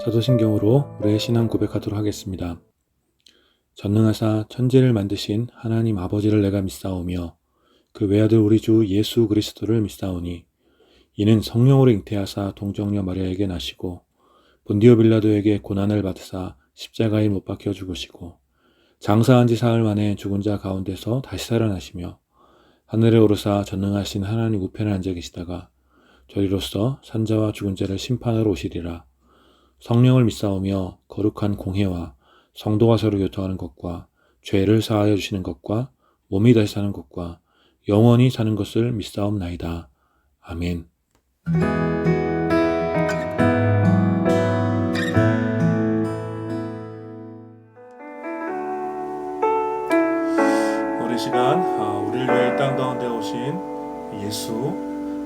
사도신경으로 우리의 신앙 고백하도록 하겠습니다. 전능하사 천지를 만드신 하나님 아버지를 내가 믿사오며 그 외아들 우리 주 예수 그리스도를 믿사오니 이는 성령으로 잉태하사 동정녀 마리아에게 나시고 본디오 빌라도에게 고난을 받으사 십자가에 못 박혀 죽으시고 장사한 지 사흘 만에 죽은 자 가운데서 다시 살아나시며 하늘에 오르사 전능하신 하나님 우편에 앉아 계시다가 저리로서 산자와 죽은 자를 심판하러 오시리라. 성령을 믿사오며 거룩한 공회와 성도가 서로 교통하는 것과 죄를 사하여 주시는 것과 몸이 다시 사는 것과 영원히 사는 것을 믿사옵나이다. 아멘. 우리 시간 우리를 위해 땅 가운데 오신 예수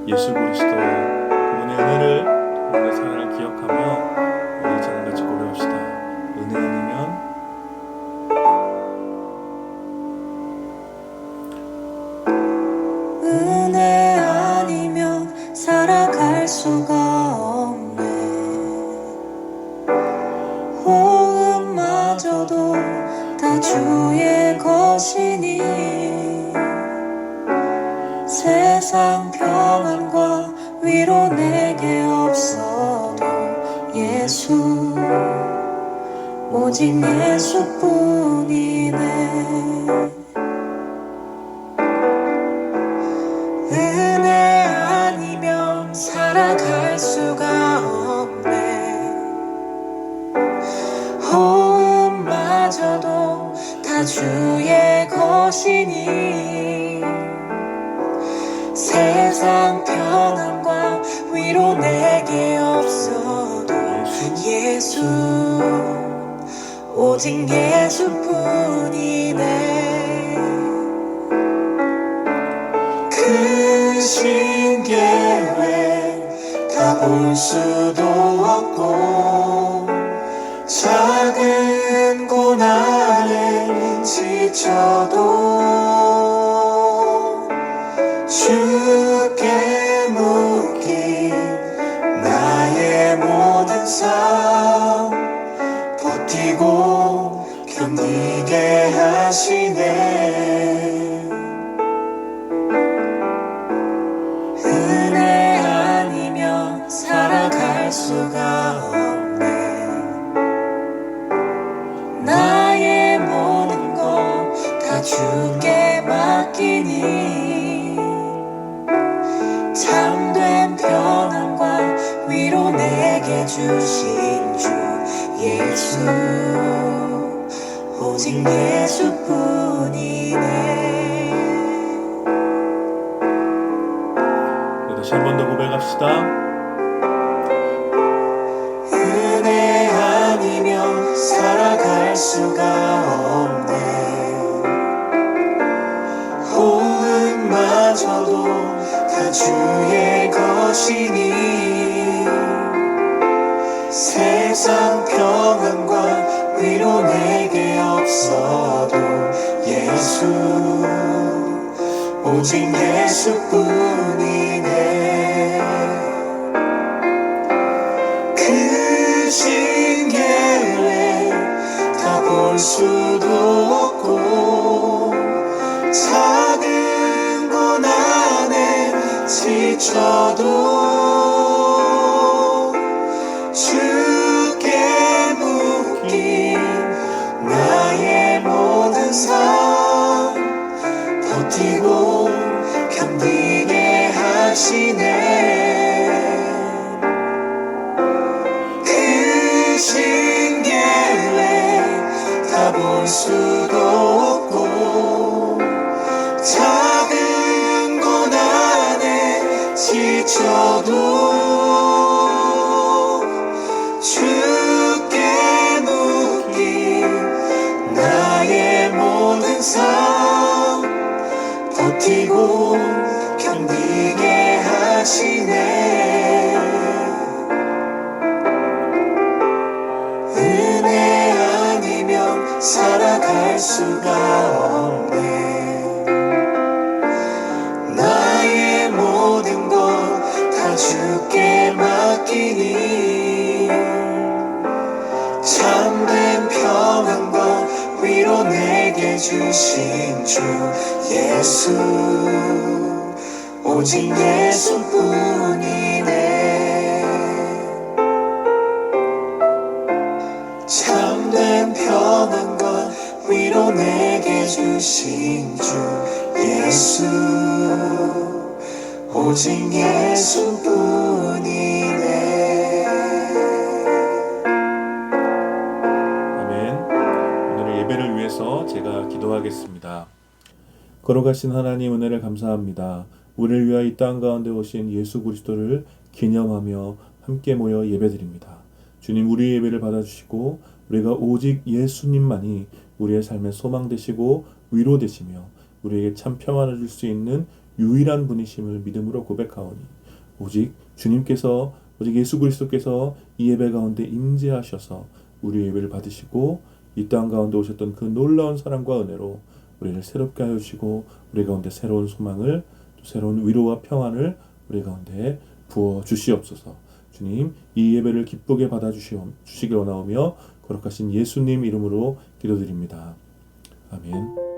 그리스도 그분의 은혜를 그분의 사랑을 기억하며 우리 저는 같이 고백합시다. 은혜 아니면 살아갈 수가 없네. 호흡마저도 다 주의 것이니 세상 평안과 위로 내게 없어도 예수 오직 예수뿐이네. 은혜 아니면 살아갈 수가 없네. 호흡마저도 다 주의 것이니 세상 평안과 위로 내게 없어도 예수 오직 예수뿐이네. 크신 계획 다 볼 수도 없고 작은 고난에 지쳐도 주께 묶인 나의 모든 삶 버티고 견디게 하시네. 은혜 아니면 살아갈 수가 없네. 나의 모든 것 다 주께 맡기니 참된 평안과 위로 내게 주신 주 예수 오직 예수뿐이네. 다시 한 번 더 고백합시다. 은혜 아니면 살아갈 수가 없네. 호흡마저도 다 주의 것이니 세상 평안과 위로 내게 없어도 예수 오직 예수뿐이네. 크신 계획 다 볼 수도 없고 작은 고난에 지쳐도 주께 묶인 나의 모든 삶 버티고 견디게 하시네. 크신 계획 다 볼 수도 없고 작은 고난에 지쳐도 주께 묶인 나의 모든 삶 버티고 견디게 하시네. 은혜 아니면 살아갈 수가 없네. 나의 모든 것 다 주께 맡기니 참된 평안과 위로 내게 주신 주 예수, 오직 예수뿐이네. 참된 평안과 위로 내게 주신 주 예수, 오직 예수뿐이네. 아멘. 오늘의 예배를 위해서 제가 기도하겠습니다. 걸어가신 하나님 은혜를 감사합니다. 우리를 위하여 이 땅 가운데 오신 예수 그리스도를 기념하며 함께 모여 예배드립니다. 주님, 우리의 예배를 받아주시고 우리가 오직 예수님만이 우리의 삶의 소망 되시고 위로 되시며 우리에게 참 평안을 줄 수 있는 유일한 분이심을 믿음으로 고백하오니 오직 주님께서, 오직 예수 그리스도께서 이 예배 가운데 임재하셔서 우리의 예배를 받으시고 이 땅 가운데 오셨던 그 놀라운 사랑과 은혜로 우리를 새롭게 하여 주시고 우리 가운데 새로운 소망을, 또 새로운 위로와 평안을 우리 가운데 부어 주시옵소서. 주님, 이 예배를 기쁘게 받아주시길 원하오며 거룩하신 예수님 이름으로 기도드립니다. 아멘.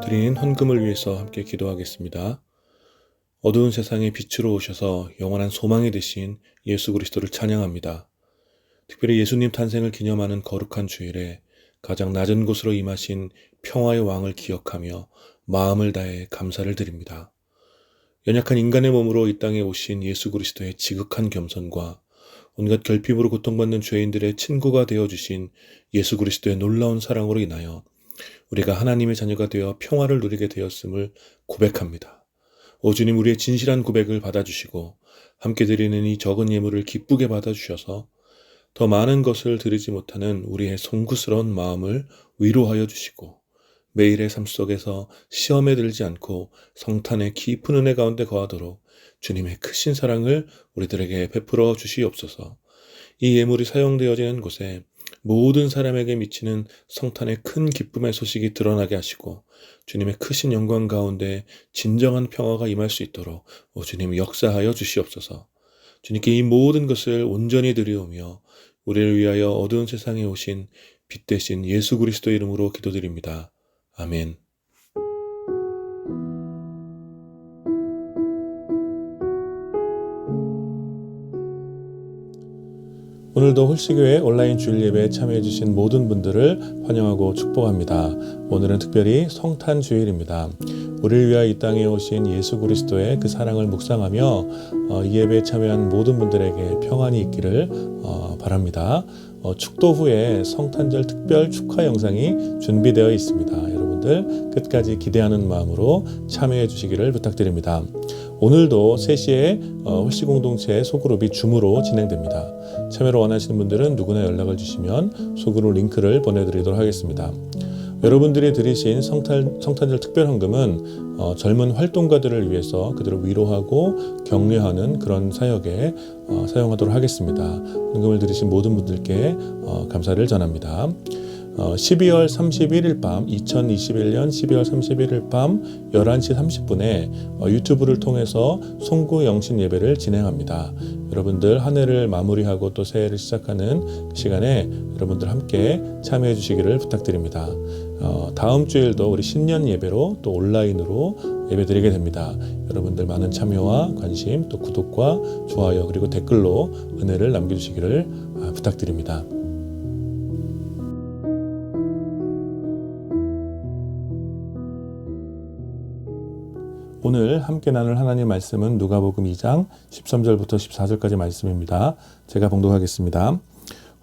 드린 헌금을 위해서 함께 기도하겠습니다. 어두운 세상에 빛으로 오셔서 영원한 소망이 되신 예수 그리스도를 찬양합니다. 특별히 예수님 탄생을 기념하는 거룩한 주일에 가장 낮은 곳으로 임하신 평화의 왕을 기억하며 마음을 다해 감사를 드립니다. 연약한 인간의 몸으로 이 땅에 오신 예수 그리스도의 지극한 겸손과 온갖 결핍으로 고통받는 죄인들의 친구가 되어주신 예수 그리스도의 놀라운 사랑으로 인하여 우리가 하나님의 자녀가 되어 평화를 누리게 되었음을 고백합니다. 오 주님, 우리의 진실한 고백을 받아주시고 함께 드리는 이 적은 예물을 기쁘게 받아주셔서 더 많은 것을 드리지 못하는 우리의 송구스러운 마음을 위로하여 주시고 매일의 삶 속에서 시험에 들지 않고 성탄의 깊은 은혜 가운데 거하도록 주님의 크신 사랑을 우리들에게 베풀어 주시옵소서. 이 예물이 사용되어지는 곳에 모든 사람에게 미치는 성탄의 큰 기쁨의 소식이 드러나게 하시고 주님의 크신 영광 가운데 진정한 평화가 임할 수 있도록 주님 역사하여 주시옵소서. 주님께 이 모든 것을 온전히 드리오며 우리를 위하여 어두운 세상에 오신 빛 대신 예수 그리스도 이름으로 기도드립니다. 아멘. 오늘도 홀씨교회 온라인 주일 예배에 참여해주신 모든 분들을 환영하고 축복합니다. 오늘은 특별히 성탄 주일입니다. 우리를 위하여 이 땅에 오신 예수 그리스도의 그 사랑을 묵상하며 이 예배에 참여한 모든 분들에게 평안이 있기를 바랍니다. 축도 후에 성탄절 특별 축하 영상이 준비되어 있습니다. 여러분들 끝까지 기대하는 마음으로 참여해 주시기를 부탁드립니다. 오늘도 3시에 홀씨공동체 소그룹이 줌으로 진행됩니다. 참여를 원하시는 분들은 누구나 연락을 주시면 소그룹 링크를 보내드리도록 하겠습니다. 여러분들이 드리신 성탄절 특별헌금은 젊은 활동가들을 위해서 그들을 위로하고 격려하는 그런 사역에 사용하도록 하겠습니다. 헌금을 드리신 모든 분들께 감사를 전합니다. 12월 31일 밤 2021년 12월 31일 밤 11시 30분에 유튜브를 통해서 송구 영신 예배를 진행합니다. 여러분들 한 해를 마무리하고 또 새해를 시작하는 그 시간에 여러분들 함께 참여해 주시기를 부탁드립니다. 다음 주일도 우리 신년 예배로 또 온라인으로 예배 드리게 됩니다. 여러분들 많은 참여와 관심 또 구독과 좋아요 그리고 댓글로 은혜를 남겨주시기를 부탁드립니다. 오늘 함께 나눌 하나님의 말씀은 누가복음 2장 13절부터 14절까지 말씀입니다. 제가 봉독하겠습니다.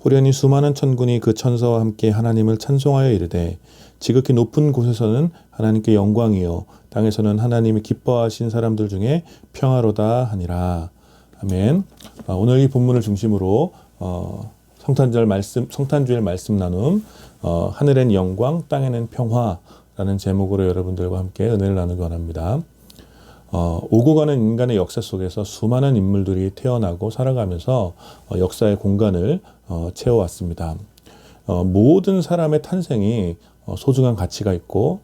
호련히 수많은 천군이 그 천사와 함께 하나님을 찬송하여 이르되 지극히 높은 곳에서는 하나님께 영광이요 땅에서는 하나님이 기뻐하신 사람들 중에 평화로다 하니라. 아멘. 오늘 이 본문을 중심으로 성탄주일 말씀 나눔 하늘엔 영광 땅에는 평화라는 제목으로 여러분들과 함께 은혜를 나누기 원합니다. 오고 가는 인간의 역사 속에서 수많은 인물들이 태어나고 살아가면서 역사의 공간을 채워왔습니다. 모든 사람의 탄생이 소중한 가치가 있고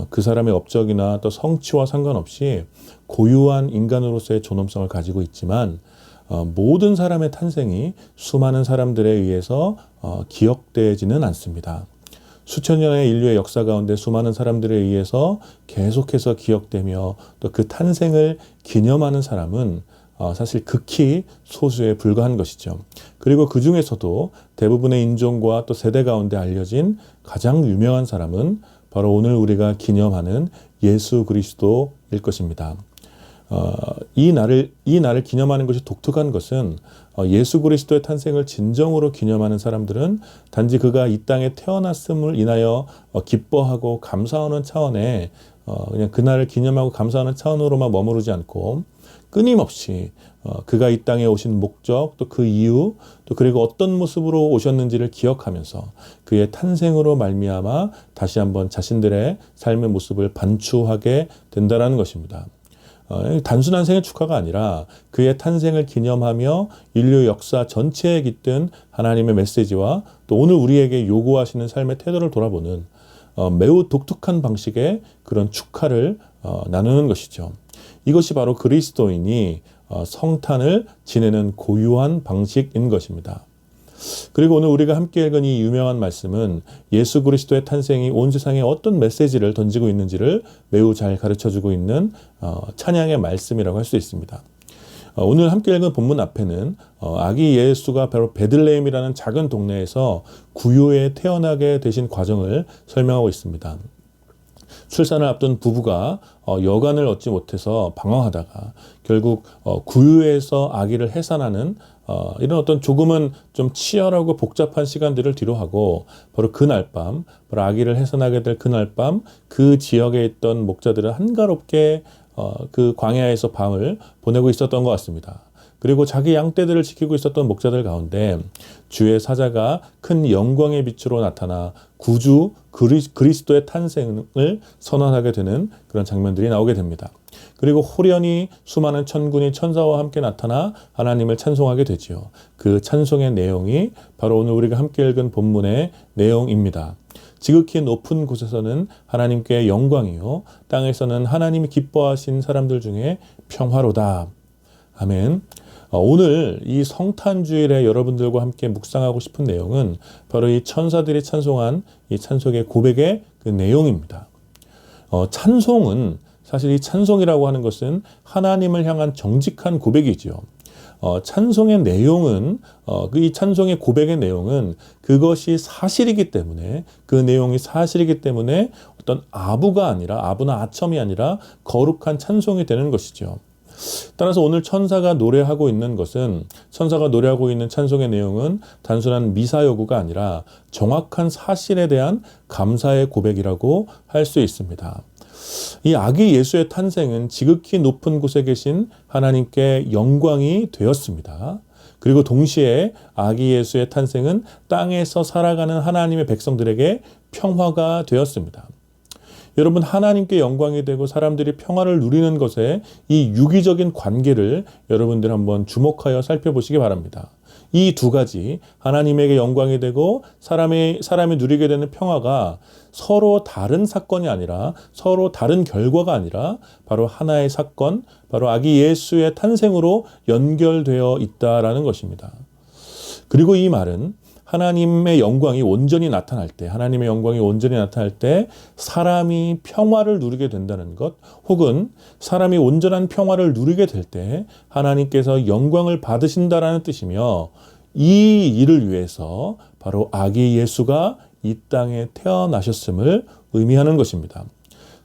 그 사람의 업적이나 또 성취와 상관없이 고유한 인간으로서의 존엄성을 가지고 있지만 모든 사람의 탄생이 수많은 사람들에 의해서 기억되지는 않습니다. 수천 년의 인류의 역사 가운데 수많은 사람들에 의해서 계속해서 기억되며 또 그 탄생을 기념하는 사람은 사실 극히 소수에 불과한 것이죠. 그리고 그 중에서도 대부분의 인종과 또 세대 가운데 알려진 가장 유명한 사람은 바로 오늘 우리가 기념하는 예수 그리스도일 것입니다. 이 날을 기념하는 것이 독특한 것은 예수 그리스도의 탄생을 진정으로 기념하는 사람들은 단지 그가 이 땅에 태어났음을 인하여 기뻐하고 감사하는 차원에 그냥 그날을 기념하고 감사하는 차원으로만 머무르지 않고 끊임없이 그가 이 땅에 오신 목적 또 그 이유 또 그리고 어떤 모습으로 오셨는지를 기억하면서 그의 탄생으로 말미암아 다시 한번 자신들의 삶의 모습을 반추하게 된다는 것입니다. 단순한 생일 축하가 아니라 그의 탄생을 기념하며 인류 역사 전체에 깃든 하나님의 메시지와 또 오늘 우리에게 요구하시는 삶의 태도를 돌아보는 매우 독특한 방식의 그런 축하를 나누는 것이죠. 이것이 바로 그리스도인이 성탄을 지내는 고유한 방식인 것입니다. 그리고 오늘 우리가 함께 읽은 이 유명한 말씀은 예수 그리스도의 탄생이 온 세상에 어떤 메시지를 던지고 있는지를 매우 잘 가르쳐주고 있는 찬양의 말씀이라고 할 수 있습니다. 오늘 함께 읽은 본문 앞에는 아기 예수가 바로 베들레헴이라는 작은 동네에서 구유에 태어나게 되신 과정을 설명하고 있습니다. 출산을 앞둔 부부가 여간을 얻지 못해서 방황하다가 결국 구유에서 아기를 해산하는 이런 어떤 조금은 좀 치열하고 복잡한 시간들을 뒤로하고 바로 그날 밤, 바로 아기를 해산하게 될 그날 밤 그 지역에 있던 목자들은 한가롭게 그 광야에서 밤을 보내고 있었던 것 같습니다. 그리고 자기 양떼들을 지키고 있었던 목자들 가운데 주의 사자가 큰 영광의 빛으로 나타나 구주 그리스도의 탄생을 선언하게 되는 그런 장면들이 나오게 됩니다. 그리고 호련히 수많은 천군이 천사와 함께 나타나 하나님을 찬송하게 되지요. 그 찬송의 내용이 바로 오늘 우리가 함께 읽은 본문의 내용입니다. 지극히 높은 곳에서는 하나님께 영광이요 땅에서는 하나님이 기뻐하신 사람들 중에 평화로다. 아멘. 오늘 이 성탄주일에 여러분들과 함께 묵상하고 싶은 내용은 바로 이 천사들이 찬송한 이 찬송의 고백의 그 내용입니다. 찬송은 사실 이 찬송이라고 하는 것은 하나님을 향한 정직한 고백이지요. 찬송의 내용은 이 찬송의 고백의 내용은 그것이 사실이기 때문에 그 내용이 사실이기 때문에 어떤 아부나 아첨이 아니라 거룩한 찬송이 되는 것이죠. 따라서 오늘 천사가 노래하고 있는 찬송의 내용은 단순한 미사 요구가 아니라 정확한 사실에 대한 감사의 고백이라고 할 수 있습니다. 이 아기 예수의 탄생은 지극히 높은 곳에 계신 하나님께 영광이 되었습니다. 그리고 동시에 아기 예수의 탄생은 땅에서 살아가는 하나님의 백성들에게 평화가 되었습니다. 여러분, 하나님께 영광이 되고 사람들이 평화를 누리는 것에 이 유기적인 관계를 여러분들 한번 주목하여 살펴보시기 바랍니다. 이 두 가지, 하나님에게 영광이 되고 사람이 누리게 되는 평화가 서로 다른 사건이 아니라, 서로 다른 결과가 아니라 바로 하나의 사건, 바로 아기 예수의 탄생으로 연결되어 있다라는 것입니다. 그리고 이 말은 하나님의 영광이 온전히 나타날 때, 하나님의 영광이 온전히 나타날 때 사람이 평화를 누리게 된다는 것, 혹은 사람이 온전한 평화를 누리게 될 때 하나님께서 영광을 받으신다라는 뜻이며, 이 일을 위해서 바로 아기 예수가 이 땅에 태어나셨음을 의미하는 것입니다.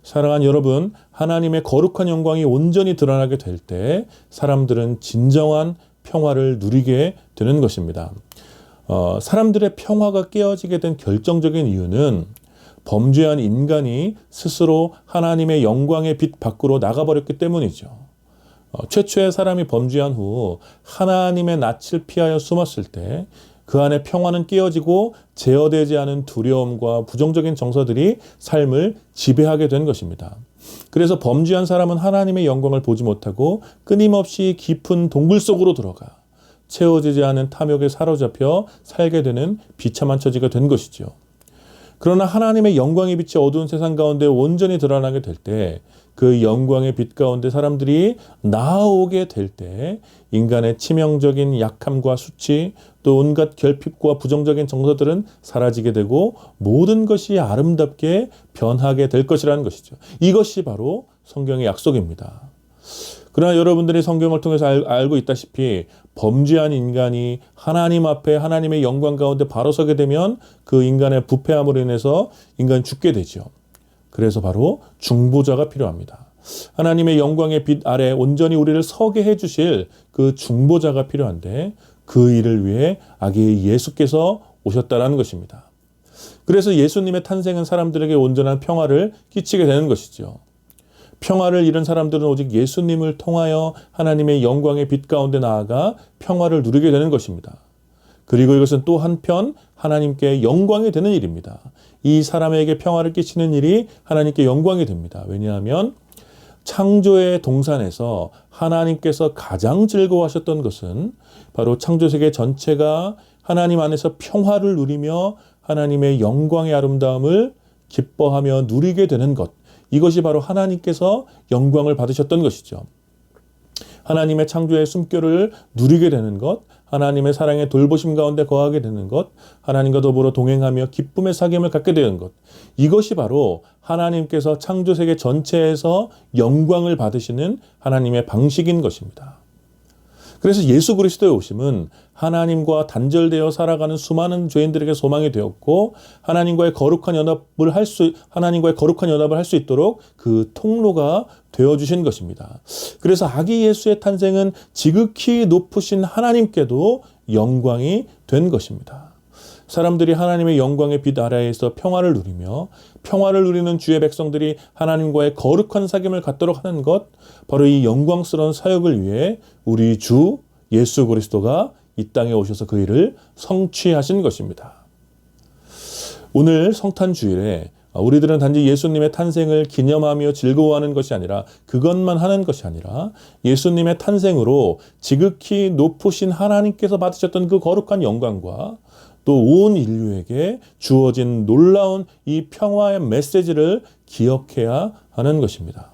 사랑하는 여러분, 하나님의 거룩한 영광이 온전히 드러나게 될 때 사람들은 진정한 평화를 누리게 되는 것입니다. 사람들의 평화가 깨어지게 된 결정적인 이유는 범죄한 인간이 스스로 하나님의 영광의 빛 밖으로 나가버렸기 때문이죠. 최초의 사람이 범죄한 후 하나님의 낯을 피하여 숨었을 때 그 안에 평화는 깨어지고 제어되지 않은 두려움과 부정적인 정서들이 삶을 지배하게 된 것입니다. 그래서 범죄한 사람은 하나님의 영광을 보지 못하고 끊임없이 깊은 동굴 속으로 들어가 채워지지 않은 탐욕에 사로잡혀 살게 되는 비참한 처지가 된 것이죠. 그러나 하나님의 영광의 빛이 어두운 세상 가운데 온전히 드러나게 될 때, 그 영광의 빛 가운데 사람들이 나아오게 될 때 인간의 치명적인 약함과 수치, 또 온갖 결핍과 부정적인 정서들은 사라지게 되고 모든 것이 아름답게 변하게 될 것이라는 것이죠. 이것이 바로 성경의 약속입니다. 그러나 여러분들이 성경을 통해서 알고 있다시피 범죄한 인간이 하나님 앞에 하나님의 영광 가운데 바로 서게 되면 그 인간의 부패함으로 인해서 인간이 죽게 되죠. 그래서 바로 중보자가 필요합니다. 하나님의 영광의 빛 아래 온전히 우리를 서게 해주실 그 중보자가 필요한데, 그 일을 위해 아기 예수께서 오셨다라는 것입니다. 그래서 예수님의 탄생은 사람들에게 온전한 평화를 끼치게 되는 것이죠. 평화를 잃은 사람들은 오직 예수님을 통하여 하나님의 영광의 빛 가운데 나아가 평화를 누리게 되는 것입니다. 그리고 이것은 또 한편 하나님께 영광이 되는 일입니다. 이 사람에게 평화를 끼치는 일이 하나님께 영광이 됩니다. 왜냐하면 창조의 동산에서 하나님께서 가장 즐거워하셨던 것은 바로 창조세계 전체가 하나님 안에서 평화를 누리며 하나님의 영광의 아름다움을 기뻐하며 누리게 되는 것, 이것이 바로 하나님께서 영광을 받으셨던 것이죠. 하나님의 창조의 숨결을 누리게 되는 것, 하나님의 사랑의 돌보심 가운데 거하게 되는 것, 하나님과 더불어 동행하며 기쁨의 사귐을 갖게 되는 것, 이것이 바로 하나님께서 창조세계 전체에서 영광을 받으시는 하나님의 방식인 것입니다. 그래서 예수 그리스도의 오심은 하나님과 단절되어 살아가는 수많은 죄인들에게 소망이 되었고, 하나님과의 거룩한 연합을 할 수 있도록 그 통로가 되어주신 것입니다. 그래서 아기 예수의 탄생은 지극히 높으신 하나님께도 영광이 된 것입니다. 사람들이 하나님의 영광의 빛 아래에서 평화를 누리며 평화를 누리는 주의 백성들이 하나님과의 거룩한 사귐을 갖도록 하는 것, 바로 이 영광스러운 사역을 위해 우리 주 예수 그리스도가 이 땅에 오셔서 그 일을 성취하신 것입니다. 오늘 성탄주일에 우리들은 단지 예수님의 탄생을 기념하며 즐거워하는 것이 아니라, 그것만 하는 것이 아니라 예수님의 탄생으로 지극히 높으신 하나님께서 받으셨던 그 거룩한 영광과 또 온 인류에게 주어진 놀라운 이 평화의 메시지를 기억해야 하는 것입니다.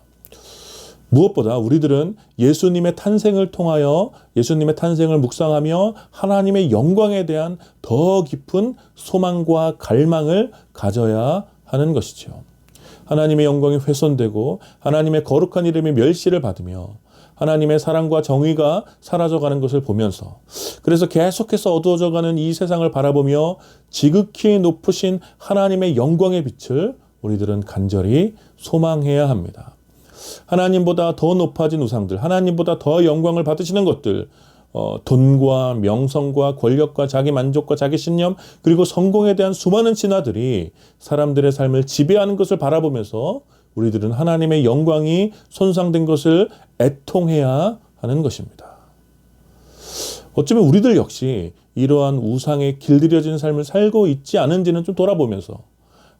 무엇보다 우리들은 예수님의 탄생을 통하여 예수님의 탄생을 묵상하며 하나님의 영광에 대한 더 깊은 소망과 갈망을 가져야 하는 것이죠. 하나님의 영광이 훼손되고 하나님의 거룩한 이름이 멸시를 받으며 하나님의 사랑과 정의가 사라져가는 것을 보면서, 그래서 계속해서 어두워져가는 이 세상을 바라보며 지극히 높으신 하나님의 영광의 빛을 우리들은 간절히 소망해야 합니다. 하나님보다 더 높아진 우상들, 하나님보다 더 영광을 받으시는 것들, 돈과 명성과 권력과 자기 만족과 자기 신념, 그리고 성공에 대한 수많은 신화들이 사람들의 삶을 지배하는 것을 바라보면서 우리들은 하나님의 영광이 손상된 것을 애통해야 하는 것입니다. 어쩌면 우리들 역시 이러한 우상에 길들여진 삶을 살고 있지 않은지는 좀 돌아보면서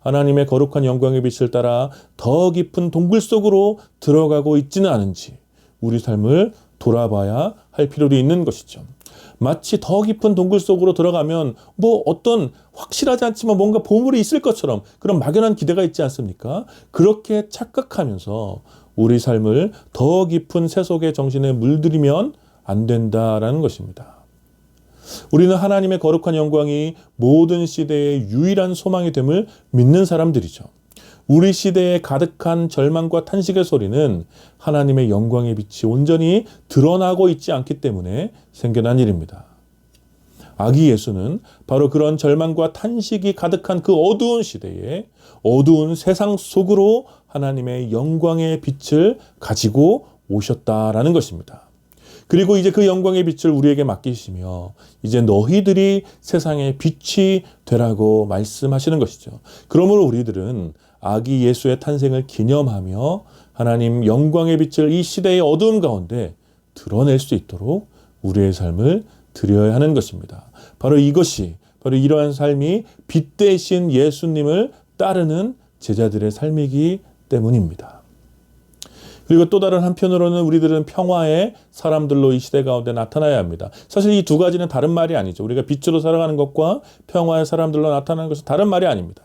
하나님의 거룩한 영광의 빛을 따라 더 깊은 동굴 속으로 들어가고 있지는 않은지 우리 삶을 돌아봐야 할 필요도 있는 것이죠. 마치 더 깊은 동굴 속으로 들어가면 어떤 확실하지 않지만 뭔가 보물이 있을 것처럼 그런 막연한 기대가 있지 않습니까? 그렇게 착각하면서 우리 삶을 더 깊은 세속의 정신에 물들이면 안 된다라는 것입니다. 우리는 하나님의 거룩한 영광이 모든 시대의 유일한 소망이 됨을 믿는 사람들이죠. 우리 시대에 가득한 절망과 탄식의 소리는 하나님의 영광의 빛이 온전히 드러나고 있지 않기 때문에 생겨난 일입니다. 아기 예수는 바로 그런 절망과 탄식이 가득한 그 어두운 시대에 어두운 세상 속으로 하나님의 영광의 빛을 가지고 오셨다라는 것입니다. 그리고 이제 그 영광의 빛을 우리에게 맡기시며 이제 너희들이 세상의 빛이 되라고 말씀하시는 것이죠. 그러므로 우리들은 아기 예수의 탄생을 기념하며 하나님 영광의 빛을 이 시대의 어두움 가운데 드러낼 수 있도록 우리의 삶을 드려야 하는 것입니다. 바로 이것이 바로 이러한 삶이 빛 대신 예수님을 따르는 제자들의 삶이기 때문입니다. 그리고 또 다른 한편으로는 우리들은 평화의 사람들로 이 시대 가운데 나타나야 합니다. 사실 이 두 가지는 다른 말이 아니죠. 우리가 빛으로 살아가는 것과 평화의 사람들로 나타나는 것은 다른 말이 아닙니다.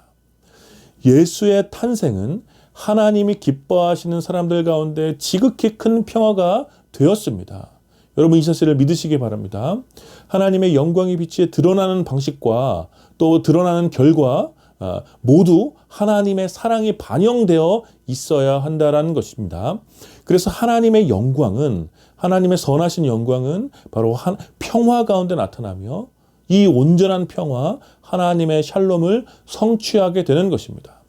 예수의 탄생은 하나님이 기뻐하시는 사람들 가운데 지극히 큰 평화가 되었습니다. 여러분 이 사실을 믿으시기 바랍니다. 하나님의 영광의 빛이 드러나는 방식과 또 드러나는 결과 모두 하나님의 사랑이 반영되어 있어야 한다라는 것입니다. 그래서 하나님의 영광은 하나님의 선하신 영광은 바로 평화 가운데 나타나며 이 온전한 평화 하나님의 샬롬을 성취하게 되는 것입니다.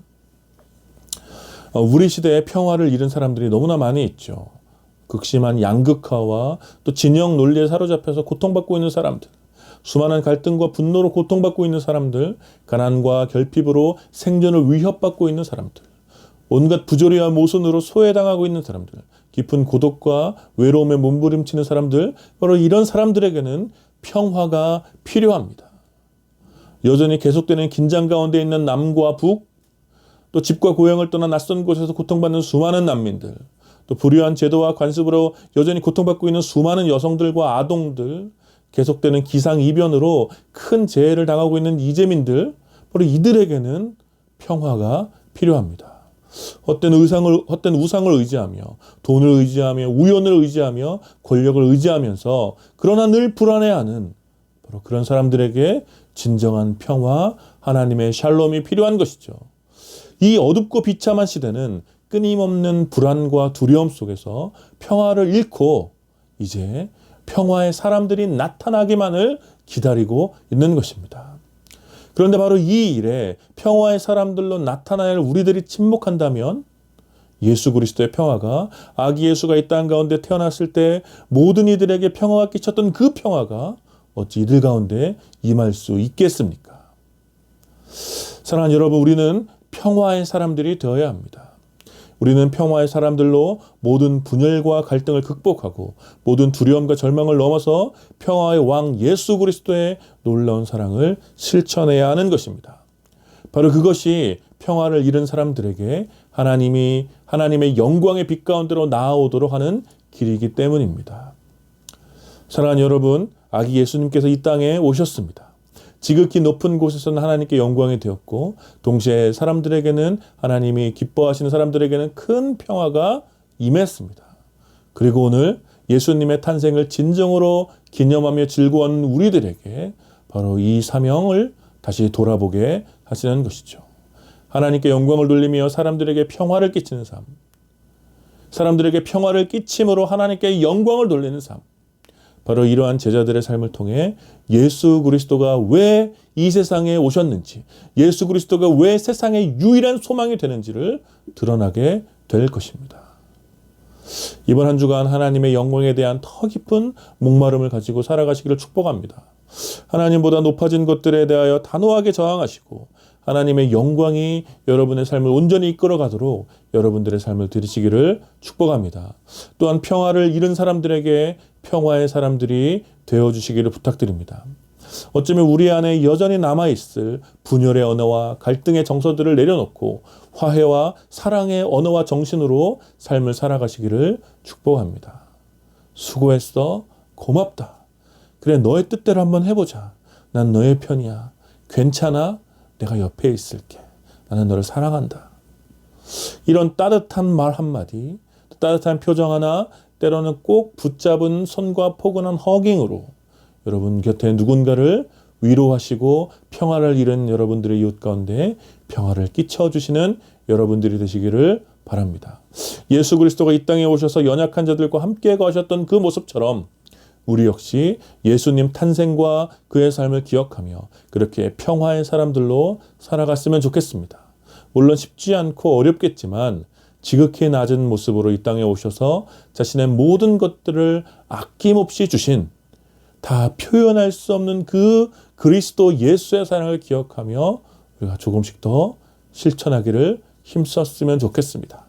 우리 시대에 평화를 잃은 사람들이 너무나 많이 있죠. 극심한 양극화와 또 진영 논리에 사로잡혀서 고통받고 있는 사람들, 수많은 갈등과 분노로 고통받고 있는 사람들, 가난과 결핍으로 생존을 위협받고 있는 사람들, 온갖 부조리와 모순으로 소외당하고 있는 사람들, 깊은 고독과 외로움에 몸부림치는 사람들, 바로 이런 사람들에게는 평화가 필요합니다. 여전히 계속되는 긴장 가운데 있는 남과 북, 또 집과 고향을 떠나 낯선 곳에서 고통받는 수많은 난민들, 또 불의한 제도와 관습으로 여전히 고통받고 있는 수많은 여성들과 아동들, 계속되는 기상이변으로 큰 재해를 당하고 있는 이재민들, 바로 이들에게는 평화가 필요합니다. 헛된 우상을 의지하며 돈을 의지하며 우연을 의지하며 권력을 의지하면서 그러나 늘 불안해하는 바로 그런 사람들에게 진정한 평화, 하나님의 샬롬이 필요한 것이죠. 이 어둡고 비참한 시대는 끊임없는 불안과 두려움 속에서 평화를 잃고 이제 평화의 사람들이 나타나기만을 기다리고 있는 것입니다. 그런데 바로 이 일에 평화의 사람들로 나타나야 할 우리들이 침묵한다면 예수 그리스도의 평화가 아기 예수가 이 땅 가운데 태어났을 때 모든 이들에게 평화가 끼쳤던 그 평화가 어찌 이들 가운데 임할 수 있겠습니까? 사랑하는 여러분, 우리는 평화의 사람들이 되어야 합니다. 우리는 평화의 사람들로 모든 분열과 갈등을 극복하고 모든 두려움과 절망을 넘어서 평화의 왕 예수 그리스도의 놀라운 사랑을 실천해야 하는 것입니다. 바로 그것이 평화를 잃은 사람들에게 하나님의 영광의 빛 가운데로 나아오도록 하는 길이기 때문입니다. 사랑하는 여러분, 아기 예수님께서 이 땅에 오셨습니다. 지극히 높은 곳에서는 하나님께 영광이 되었고 동시에 사람들에게는 하나님이 기뻐하시는 사람들에게는 큰 평화가 임했습니다. 그리고 오늘 예수님의 탄생을 진정으로 기념하며 즐거워하는 우리들에게 바로 이 사명을 다시 돌아보게 하시는 것이죠. 하나님께 영광을 돌리며 사람들에게 평화를 끼치는 삶, 사람들에게 평화를 끼침으로 하나님께 영광을 돌리는 삶, 바로 이러한 제자들의 삶을 통해 예수 그리스도가 왜 이 세상에 오셨는지, 예수 그리스도가 왜 세상의 유일한 소망이 되는지를 드러나게 될 것입니다. 이번 한 주간 하나님의 영광에 대한 더 깊은 목마름을 가지고 살아가시기를 축복합니다. 하나님보다 높아진 것들에 대하여 단호하게 저항하시고 하나님의 영광이 여러분의 삶을 온전히 이끌어가도록 여러분들의 삶을 들으시기를 축복합니다. 또한 평화를 잃은 사람들에게 평화의 사람들이 되어주시기를 부탁드립니다. 어쩌면 우리 안에 여전히 남아있을 분열의 언어와 갈등의 정서들을 내려놓고 화해와 사랑의 언어와 정신으로 삶을 살아가시기를 축복합니다. 수고했어. 고맙다. 그래, 너의 뜻대로 한번 해보자. 난 너의 편이야. 괜찮아. 내가 옆에 있을게. 나는 너를 사랑한다. 이런 따뜻한 말 한마디, 따뜻한 표정 하나, 때로는 꼭 붙잡은 손과 포근한 허깅으로 여러분 곁에 누군가를 위로하시고 평화를 잃은 여러분들의 이웃 가운데 평화를 끼쳐주시는 여러분들이 되시기를 바랍니다. 예수 그리스도가 이 땅에 오셔서 연약한 자들과 함께 가셨던 그 모습처럼 우리 역시 예수님 탄생과 그의 삶을 기억하며 그렇게 평화의 사람들로 살아갔으면 좋겠습니다. 물론 쉽지 않고 어렵겠지만 지극히 낮은 모습으로 이 땅에 오셔서 자신의 모든 것들을 아낌없이 주신, 다 표현할 수 없는 그 그리스도 예수의 사랑을 기억하며 우리가 조금씩 더 실천하기를 힘썼으면 좋겠습니다.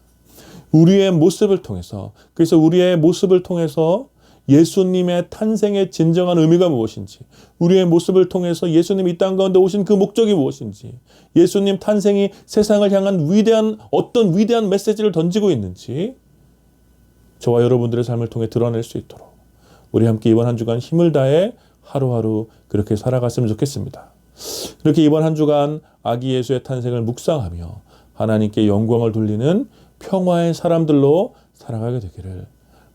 우리의 모습을 통해서, 그래서 우리의 모습을 통해서 예수님의 탄생의 진정한 의미가 무엇인지, 우리의 모습을 통해서 예수님이 이 땅 가운데 오신 그 목적이 무엇인지, 예수님 탄생이 세상을 향한 어떤 위대한 메시지를 던지고 있는지 저와 여러분들의 삶을 통해 드러낼 수 있도록 우리 함께 이번 한 주간 힘을 다해 하루하루 그렇게 살아갔으면 좋겠습니다. 이렇게 이번 한 주간 아기 예수의 탄생을 묵상하며 하나님께 영광을 돌리는 평화의 사람들로 살아가게 되기를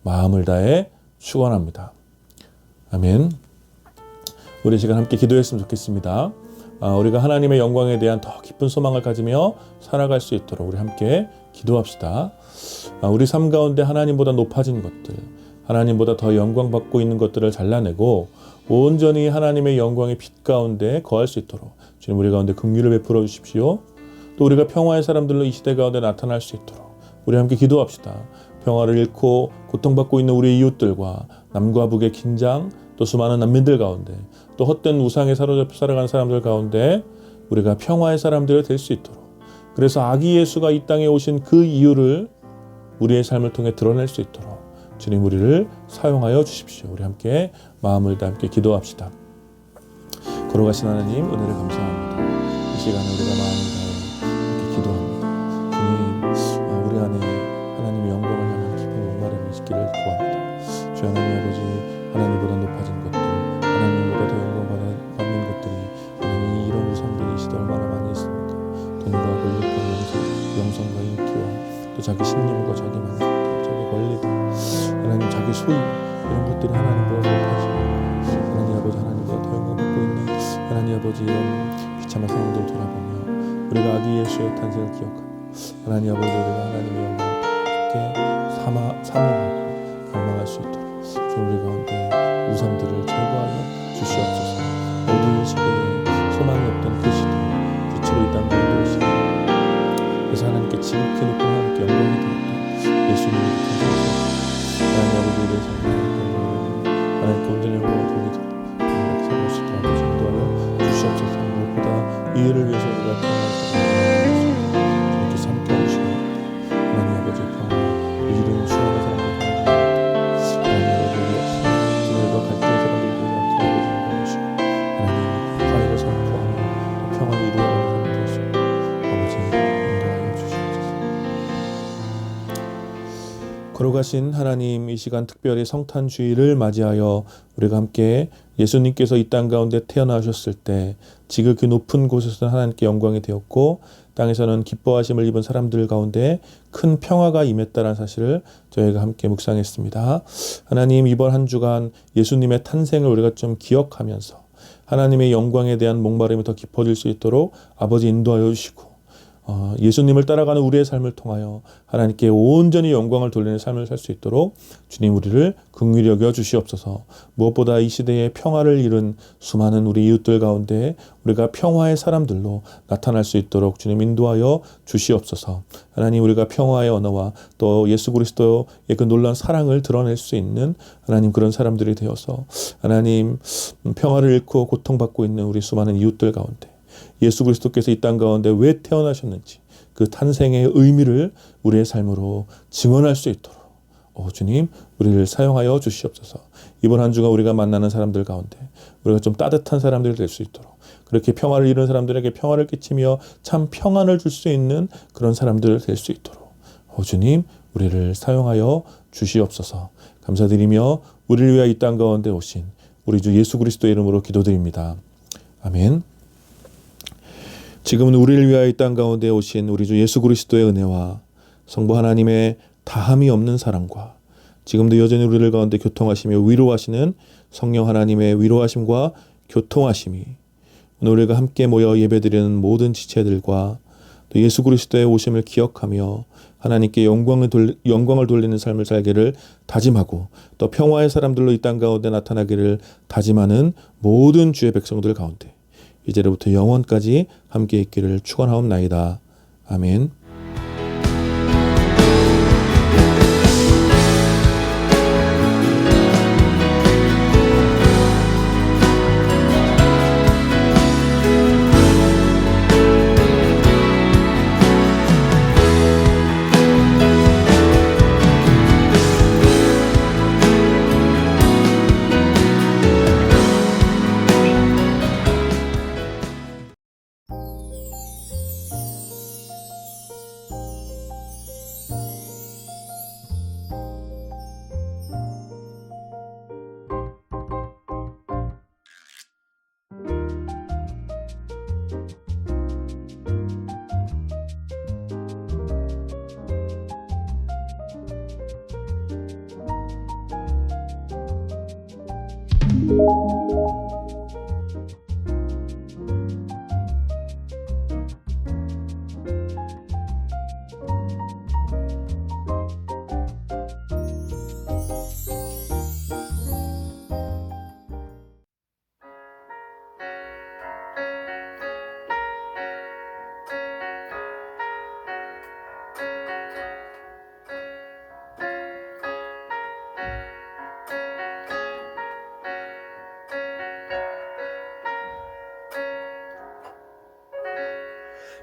마음을 다해 축원합니다. 아멘. 우리 시간 함께 기도했으면 좋겠습니다. 우리가 하나님의 영광에 대한 더 깊은 소망을 가지며 살아갈 수 있도록 우리 함께 기도합시다. 우리 삶 가운데 하나님보다 높아진 것들, 하나님보다 더 영광 받고 있는 것들을 잘라내고 온전히 하나님의 영광의 빛 가운데 거할 수 있도록 주님 우리 가운데 긍휼을 베풀어 주십시오. 또 우리가 평화의 사람들로 이 시대 가운데 나타날 수 있도록 우리 함께 기도합시다. 평화를 잃고 고통받고 있는 우리 이웃들과 남과 북의 긴장, 또 수많은 난민들 가운데, 또 헛된 우상에 사로잡혀 살아가는 사람들 가운데 우리가 평화의 사람들이 될 수 있도록, 그래서 아기 예수가 이 땅에 오신 그 이유를 우리의 삶을 통해 드러낼 수 있도록 주님 우리를 사용하여 주십시오. 우리 함께 마음을 다 함께 기도합시다. 걸어가신 하나님 은혜를 감사합니다. 이 시간에 우리가 마음을 다해 이렇게 기도합니다. 주님, 우리 안에 하나님의 영광을 향한 깊은 목마름이 있기를 구합니다. 주 하나님 아버지, 하나님보다 높아진 것들, 하나님보다 더 영광받는 것들이, 하나님 이런 우상들이 이 시대 얼마나 많이 있습니까? 돈과 권력과 영성과 인기와 또 자기 신념과 자기 만족, 자기 권리들, 하나님 자기 소유, 이런 것들이 하나님보다 높아지고, 하나님 아버지 하나님보다 더 영광받고 있는 하나님 아버지 이런 비참한 상황들을 돌아보며 우리가 아기 예수의 탄생을 기억하고 하나님 아버지 우리가 하나님의 영광을 사모하고 갈망할 수 있도록 주님 우리 가운데 우상들을 제거하여 주시옵소서. 모든 시대에 소망이 없던 그 시대 빛으로 이 땅 가운데 오시고, 그래서 하나님께 지극히 높은 하나님께 영광이 되었던 예수님의 탄생에서 하나님 아버지 우리의 삶을 하나님께 온전히 영광을 돌리도록 하나님께 살릴 수 있도록 아버지 인도하여 주시옵소서. 무엇보다 이 일을 위해서 우리가 태어나서 이렇게 삼켜 주시고 하나님 아버지 평화 이런 수많은 사람들 하나님 아버지 우리 역시 분열과 갈등의 사람들을 나타내고 주시고 하나님 화해를 선포하며 평화를 이루어가는 사람들 되시고 아버지 인도하여 주시옵소서. 걸어가신 하나님, 이 시간 특별히 성탄 주일을 맞이하여 우리가 함께 예수님께서 이 땅 가운데 태어나셨을 때 지극히 높은 곳에서는 하나님께 영광이 되었고 땅에서는 기뻐하심을 입은 사람들 가운데 큰 평화가 임했다는 사실을 저희가 함께 묵상했습니다. 하나님, 이번 한 주간 예수님의 탄생을 우리가 좀 기억하면서 하나님의 영광에 대한 목마름이 더 깊어질 수 있도록 아버지 인도하여 주시고, 예수님을 따라가는 우리의 삶을 통하여 하나님께 온전히 영광을 돌리는 삶을 살 수 있도록 주님 우리를 긍휼히 여겨 주시옵소서. 무엇보다 이 시대에 평화를 잃은 수많은 우리 이웃들 가운데 우리가 평화의 사람들로 나타날 수 있도록 주님 인도하여 주시옵소서. 하나님, 우리가 평화의 언어와 또 예수 그리스도의 그 놀라운 사랑을 드러낼 수 있는 하나님 그런 사람들이 되어서 하나님 평화를 잃고 고통받고 있는 우리 수많은 이웃들 가운데 예수 그리스도께서 이 땅 가운데 왜 태어나셨는지 그 탄생의 의미를 우리의 삶으로 증언할 수 있도록 주님 우리를 사용하여 주시옵소서. 이번 한 주가 우리가 만나는 사람들 가운데 우리가 좀 따뜻한 사람들이 될 수 있도록, 그렇게 평화를 잃은 사람들에게 평화를 끼치며 참 평안을 줄 수 있는 그런 사람들 될 수 있도록 주님 우리를 사용하여 주시옵소서. 감사드리며 우리를 위하여 이 땅 가운데 오신 우리 주 예수 그리스도의 이름으로 기도드립니다. 아멘. 지금은 우리를 위하여 이 땅 가운데 오신 우리 주 예수 그리스도의 은혜와 성부 하나님의 다함이 없는 사랑과 지금도 여전히 우리를 가운데 교통하시며 위로하시는 성령 하나님의 위로하심과 교통하심이 오늘 우리가 함께 모여 예배드리는 모든 지체들과 또 예수 그리스도의 오심을 기억하며 하나님께 영광을 돌리는 삶을 살기를 다짐하고 또 평화의 사람들로 이 땅 가운데 나타나기를 다짐하는 모든 주의 백성들 가운데 이제로부터 영원까지 함께 있기를 축원하옵나이다. 아멘.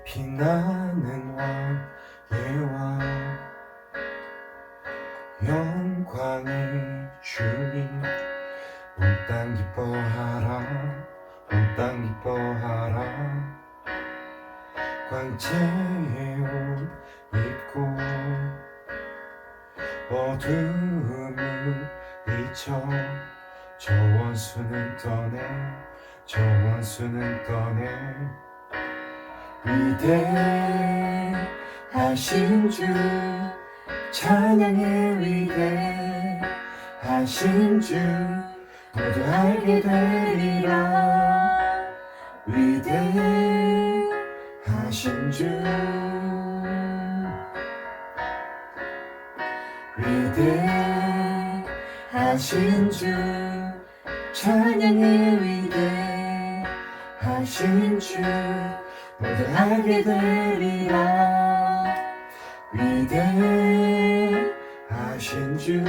빛나는 왕의 왕 영광의 주님 온 땅 기뻐하라 온 땅 기뻐하라 광채의 옷 입고 어둠을 잊혀 저 원수는 떠내 저 원수는 떠내 위대하신 주 찬양해 위대하신 주 모두 알게 되리라 위대하신 주 위대하신 주 찬양해 위대하신 주 모두 알게 되리라 위대하신 주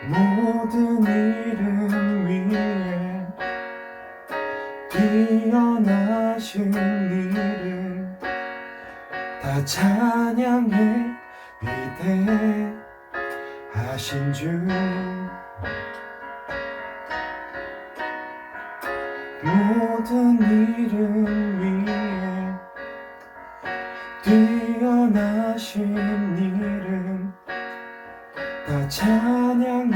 모든 이름 위에 뛰어나신 이름 다 찬양해 위대하신 주 모든 이름 위에 뛰어나신 이름 다 찬양해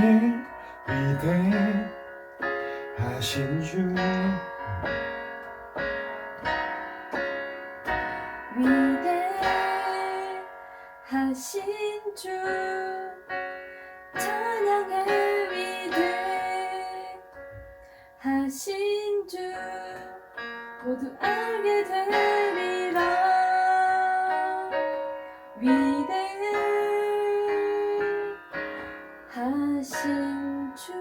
위대하신 주 위대하신 주 찬양해 위대하신 주 모두 알게 되리라 위대하신 주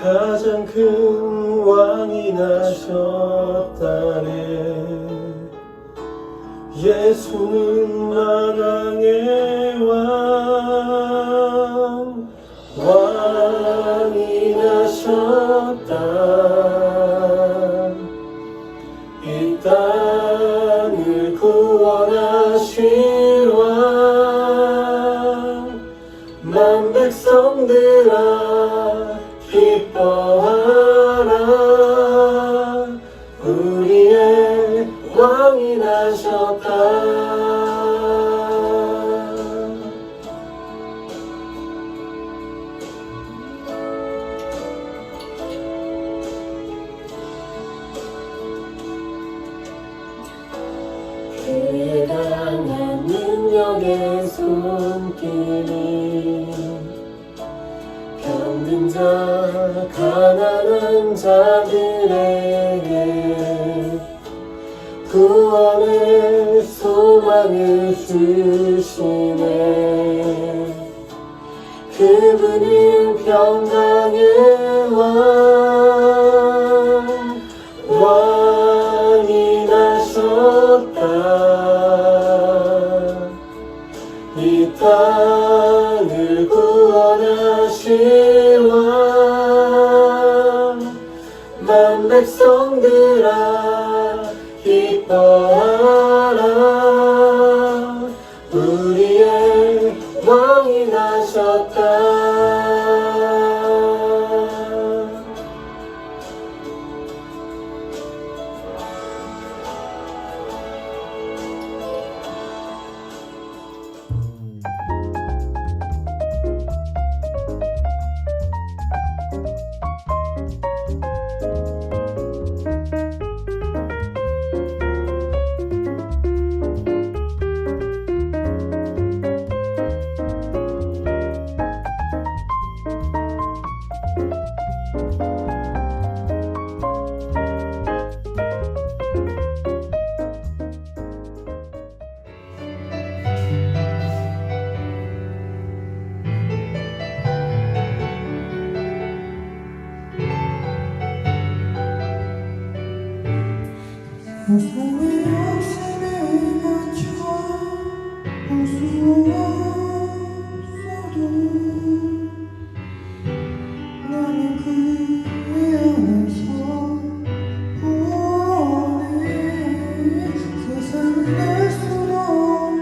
가장 큰 왕이 나셨다네. 예수는 만왕의 왕이 나셨다. 이 땅을 구원하실 왕, 만 백성들아 기뻐하라. 우리의 왕이 나셨다. 그의 강한 능력의 손길이 병든 자 가난한 자들에게 구원의 소망을 주시네. 그분은 평강의 왕이 나셨다. 이 땅을 구원하실 왕, 만 백성들아 기뻐하라. 우리의 왕이 나셨다. 소리 없이 내가 참을 수 없어도 나는 그의 안에서 구원해. 세상을 알 수 없는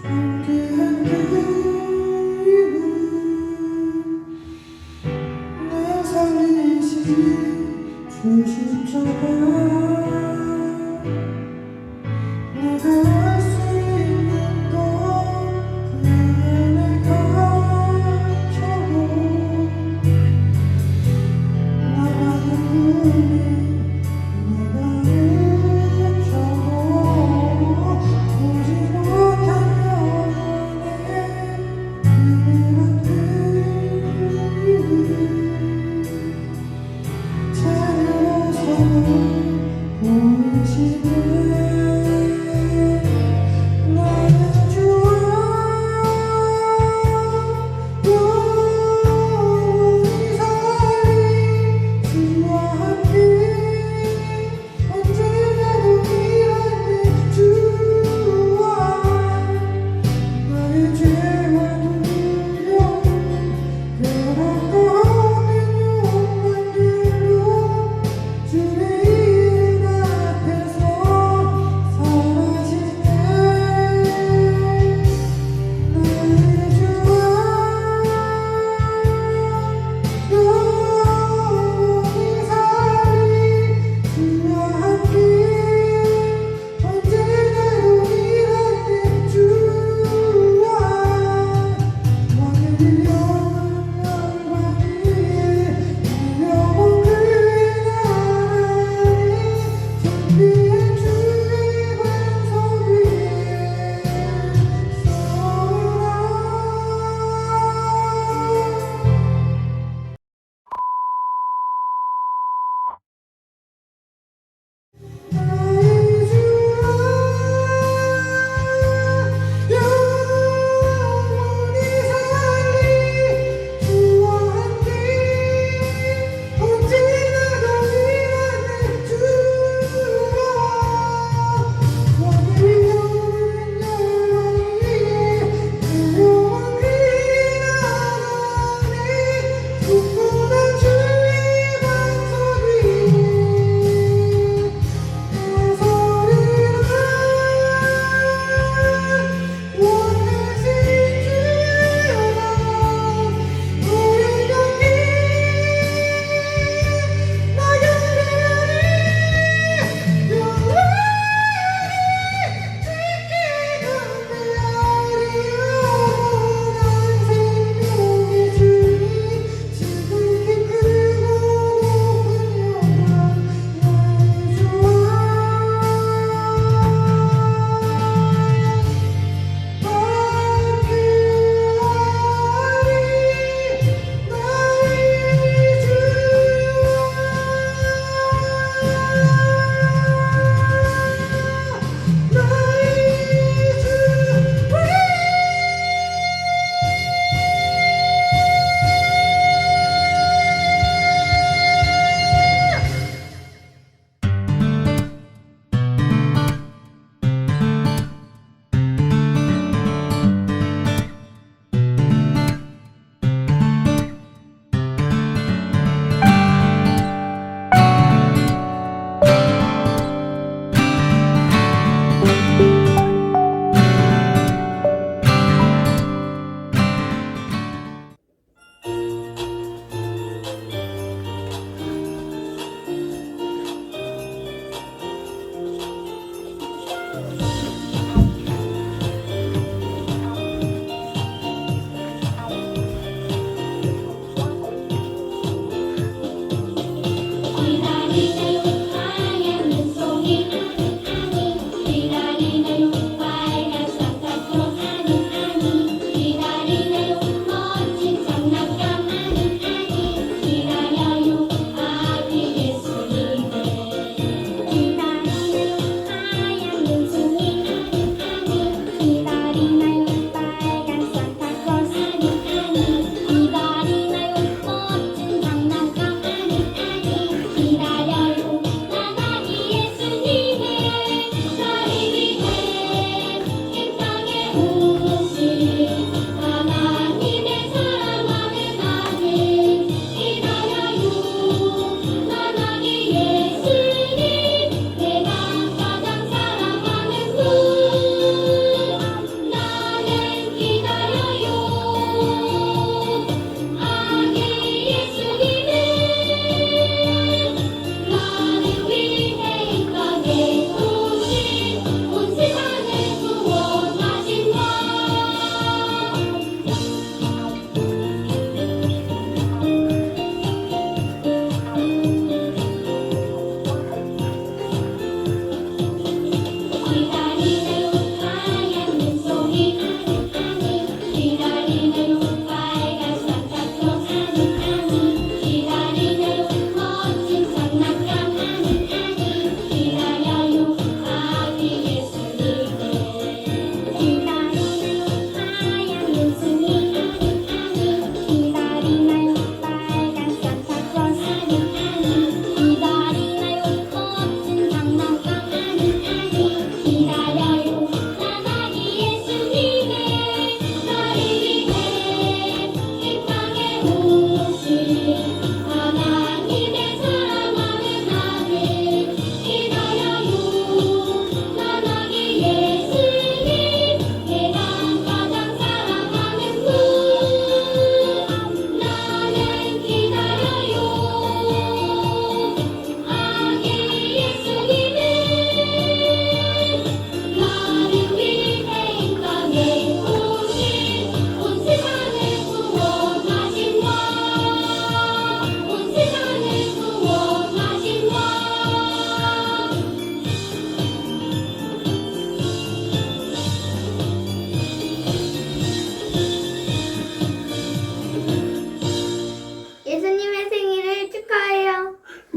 존귀한 그이름 날 살리시지 주 십자가.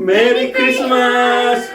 메리 크리스마스